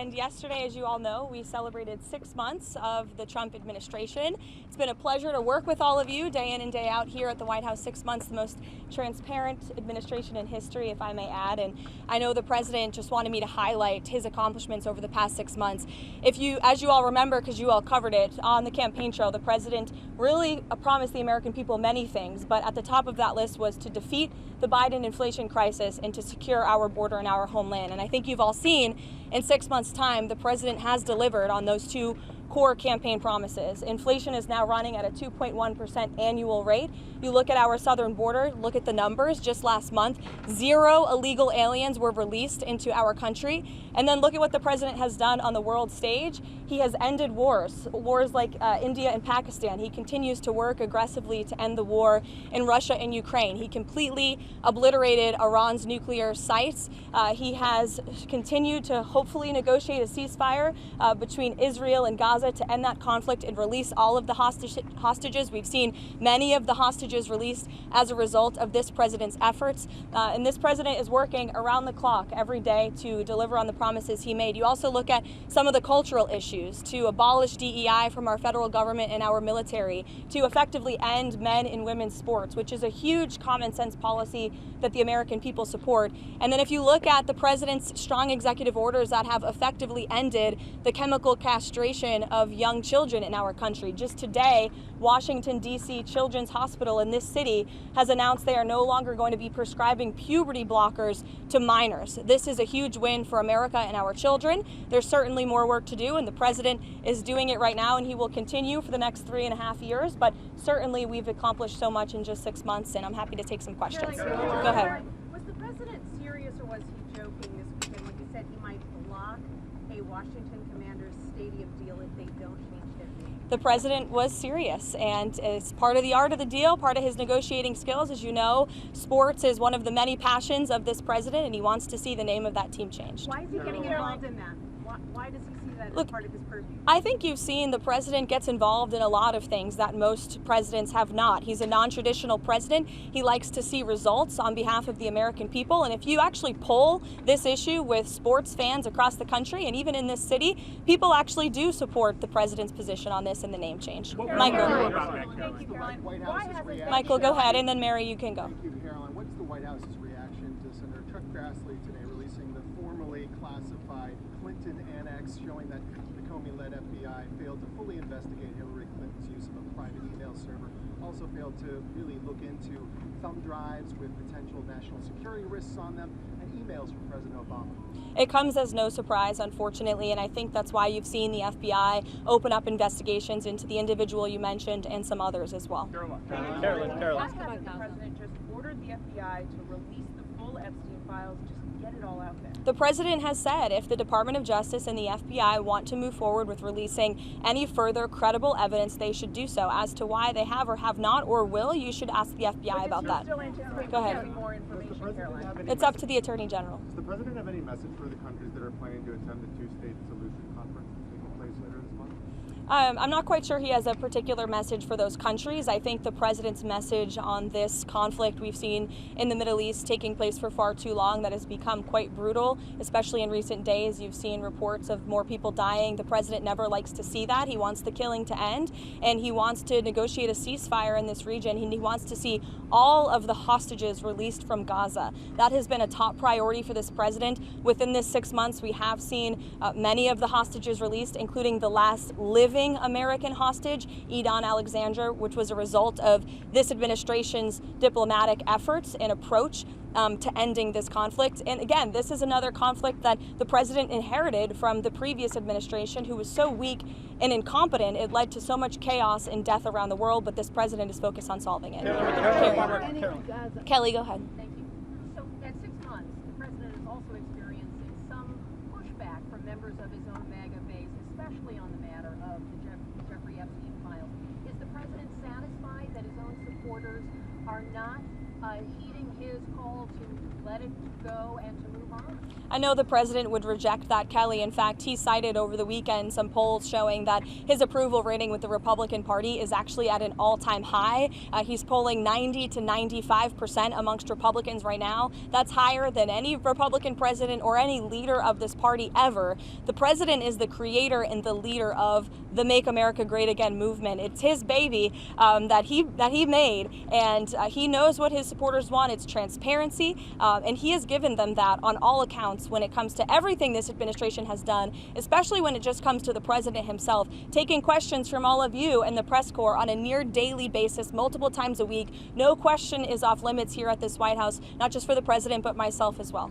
And yesterday, as you all know, we celebrated 6 months of the Trump administration. It's been a pleasure to work with all of you day in and day out here at the White House. 6 months, the most transparent administration in history, if I may add. And I know the president just wanted me to highlight his accomplishments over the past 6 months. As you all remember, because you all covered it on the campaign trail, the president really promised the American people many things. But at the top of that list was to defeat the Biden inflation crisis and to secure our border and our homeland. And I think you've all seen in 6 months' time, the president has delivered on those two core campaign promises. Inflation is now running at a 2.1% annual rate. You look at our southern border, look at the numbers. Just last month, 0 illegal aliens were released into our country. And then look at what the president has done on the world stage. He has ended wars like India and Pakistan. He continues to work aggressively to end the war in Russia and Ukraine. He completely obliterated Iran's nuclear sites. He has continued to hopefully negotiate a ceasefire between Israel and Gaza to end that conflict and release all of the hostages. We've seen many of the hostages released as a result of this president's efforts. And this president is working around the clock every day to deliver on the promises he made. You also look at some of the cultural issues, to abolish DEI from our federal government and our military, to effectively end men and women's sports, which is a huge common sense policy that the American people support. And then if you look at the president's strong executive orders that have effectively ended the chemical castration of young children in our country. Just today, Washington, D.C. Children's Hospital in this city has announced they are no longer going to be prescribing puberty blockers to minors. This is a huge win for America and our children. There's certainly more work to do, and the president is doing it right now, and he will continue for the next 3.5 years. But certainly we've accomplished so much in just 6 months, and I'm happy to take some questions. Go ahead. Was the president serious, or was he joking this weekend when he said he might block a Washington Commanders stadium deal if they don't change their name? The president was serious, and it's part of the art of the deal, part of his negotiating skills. As you know, sports is one of the many passions of this president, and he wants to see the name of that team changed. Why is he getting involved in that? Why does he see that as part of his purview? I think you've seen the president gets involved in a lot of things that most presidents have not. He's a non-traditional president. He likes to see results on behalf of the American people. And if you actually poll this issue with sports fans across the country and even in this city, people actually do support the president's position on this and the name change. Michael. Thank you, Karoline. Michael, go ahead, and then Mary, you can go. Thank you, Karoline. What's the White House's reaction to Senator Chuck Grassley today releasing the formerly classified Clinton annex showing that the Comey-led FBI failed to fully investigate Hillary Clinton's use of a private email server, also failed to really look into thumb drives with potential national security risks on them, and emails from President Obama? It comes as no surprise, unfortunately, and I think that's why you've seen the FBI open up investigations into the individual you mentioned and some others as well. Caroline. Why hasn't the president just ordered the FBI to release the full Epstein files, just get it all out there? The president has said if the Department of Justice and the FBI want to move forward with releasing any further credible evidence, they should do so. As to why they have or have not or will, you should ask the FBI about that. Go ahead. More information, Caroline. It's up to the Attorney General. Does the president have any message for the countries that are planning to attend the two-state solution conference taking place later this month? I'm not quite sure he has a particular message for those countries. I think the president's message on this conflict we've seen in the Middle East taking place for far too long that has become quite brutal, especially in recent days. You've seen reports of more people dying. The president never likes to see that. He wants the killing to end, and he wants to negotiate a ceasefire in this region. He wants to see all of the hostages released from Gaza. That has been a top priority for this president. Within this 6 months, we have seen many of the hostages released, including the last living American hostage, Edon Alexander, which was a result of this administration's diplomatic efforts and approach to ending this conflict. And again, this is another conflict that the president inherited from the previous administration, who was so weak and incompetent, it led to so much chaos and death around the world, but this president is focused on solving it. Kelly, go ahead. Thank you. So at 6 months, the president is also experiencing some pushback from members of his own MAGA base, especially on the matter of the Jeffrey Epstein files. Is the president satisfied that his own supporters are not heeding his call to let it go and to move on? I know the president would reject that, Kelly. In fact, he cited over the weekend some polls showing that his approval rating with the Republican Party is actually at an all-time high. He's polling 90 to 95% amongst Republicans right now. That's higher than any Republican president or any leader of this party ever. The president is the creator and the leader of the Make America Great Again movement. It's his baby that he made, and he knows what his supporters want. It's transparency, and he has given them that on all accounts when it comes to everything this administration has done, especially when it just comes to the president himself, taking questions from all of you and the press corps on a near daily basis, multiple times a week. No question is off limits here at this White House, not just for the president, but myself as well.